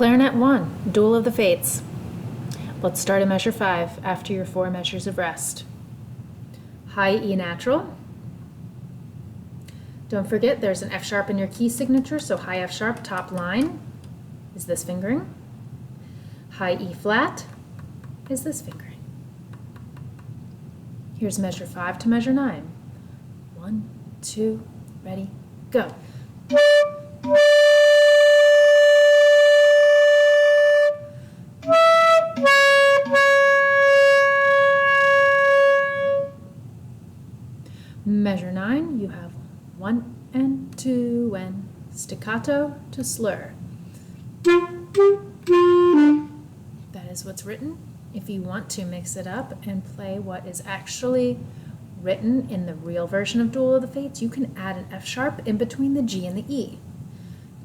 Clarinet 1, Duel of the Fates. Let's start at measure 5 after your 4 measures of rest. High E natural. Don't forget there's an F sharp in your key signature, so high F sharp, top line is this fingering. High E flat is this fingering. Here's measure 5 to measure 9. 1, 2, ready, go. Measure 9, you have 1 and 2 and staccato to slur. That is what's written. If you want to mix it up and play what is actually written in the real version of Duel of the Fates, you can add an F sharp in between the G and the E.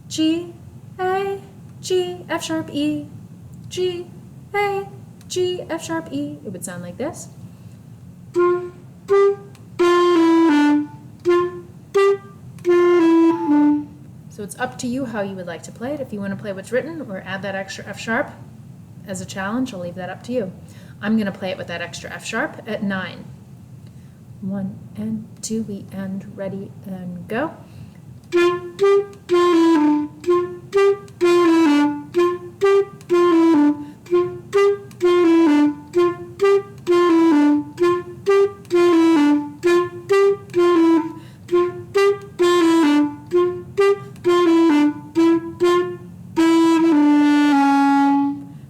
G, A, G, F sharp, E, G, A, G, F sharp, E. It would sound like this. So it's up to you how you would like to play it. If you want to play what's written or add that extra F sharp as a challenge, I'll leave that up to you. I'm going to play it with that extra F sharp at 9. 1 and 2, we and ready and go.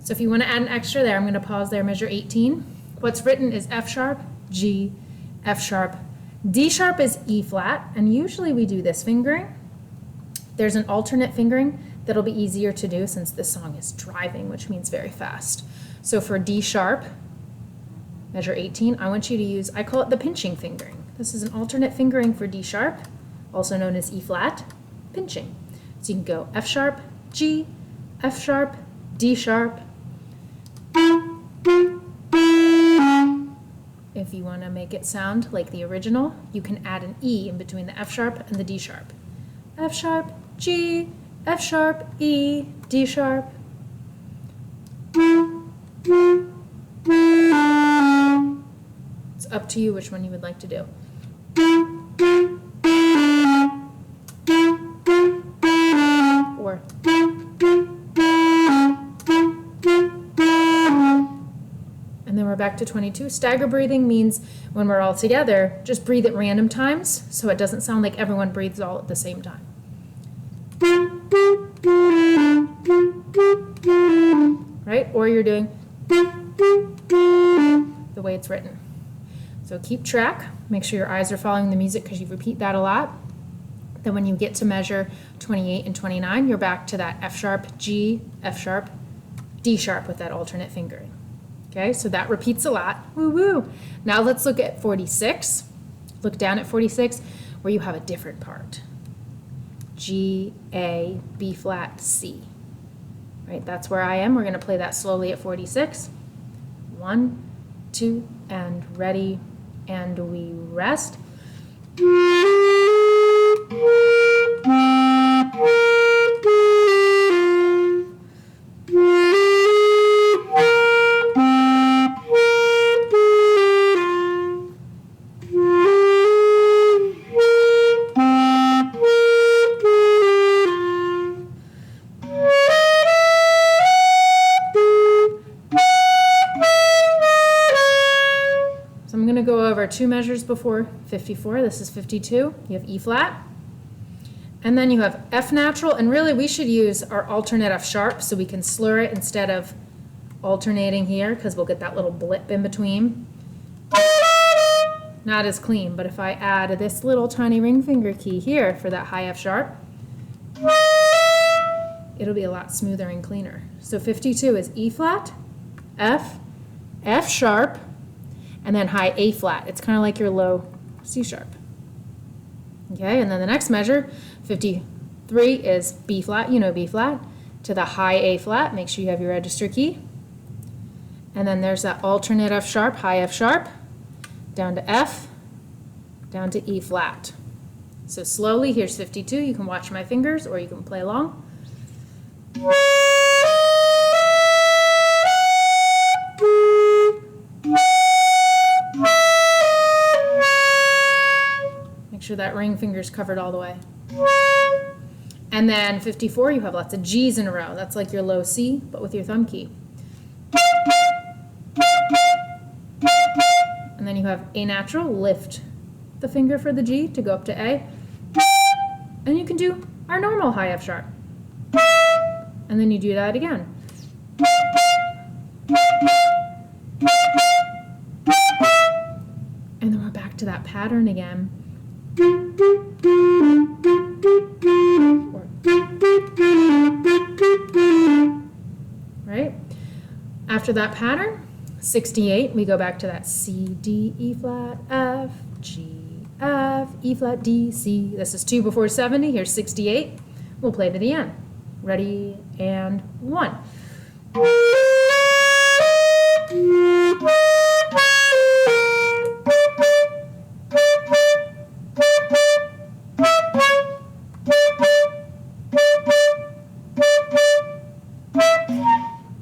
So if you want to add an extra there, I'm going to pause there, measure 18. What's written is F sharp, G, F sharp, D sharp is E flat, and usually we do this fingering. There's an alternate fingering that'll be easier to do since this song is driving, which means very fast. So for D sharp, measure 18, I want you to use, I call it the pinching fingering. This is an alternate fingering for D sharp, also known as E flat, pinching. So you can go F sharp, G, F sharp, D sharp. If you want to make it sound like the original, you can add an E in between the F sharp and the D sharp. F sharp, G, F sharp, E, D sharp. It's up to you which one you would like to do. Or and then we're back to 22. Stagger breathing means when we're all together, just breathe at random times so it doesn't sound like everyone breathes all at the same time. Right? Or you're doing the way it's written. So keep track. Make sure your eyes are following the music because you repeat that a lot. Then when you get to measure 28 and 29, you're back to that F sharp, G, F sharp, D sharp with that alternate fingering. Okay, so that repeats a lot. Woo woo. Now let's look at 46. Look down at 46 where you have a different part. G, A, B flat, C. Right, that's where I am. We're going to play that slowly at 46. 1, 2, and ready, and we rest. I'm going to go over 2 measures before 54. This is 52. You have E flat. And then you have F natural. And really we should use our alternate F sharp so we can slur it instead of alternating here because we'll get that little blip in between. Not as clean, but if I add this little tiny ring finger key here for that high F sharp, it'll be a lot smoother and cleaner. So 52 is E flat, F, F sharp, and then high A flat. It's kind of like your low C sharp. Okay, and then the next measure, 53, is B flat, you know B flat, to the high A flat. Make sure you have your register key. And then there's that alternate F sharp, high F sharp, down to F, down to E flat. So slowly, here's 52. You can watch my fingers or you can play along. that ring finger's covered all the way. And then 54, you have lots of G's in a row. That's like your low C, but with your thumb key. And then you have A natural, lift the finger for the G to go up to A. And you can do our normal high F sharp. And then you do that again. And then we're back to that pattern again. Right? After that pattern, 68, we go back to that C, D, E flat, F, G, F, E flat, D, C. This is 2 before 70. Here's 68. We'll play to the end. Ready, and 1.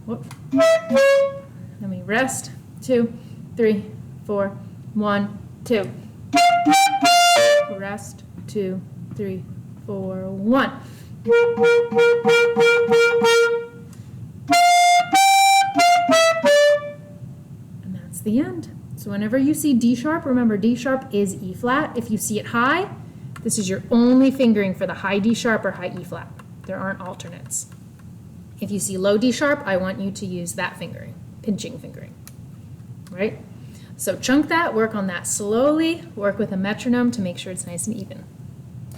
Whoop. Then we rest. 2, 3, 4, 1, 2. Rest. 2, 3, 4, 1. And that's the end. So whenever you see D sharp, remember D sharp is E flat. If you see it high, this is your only fingering for the high D sharp or high E flat. There aren't alternates. If you see low D sharp, I want you to use that fingering, pinching fingering, right? So chunk that, work on that slowly, work with a metronome to make sure it's nice and even.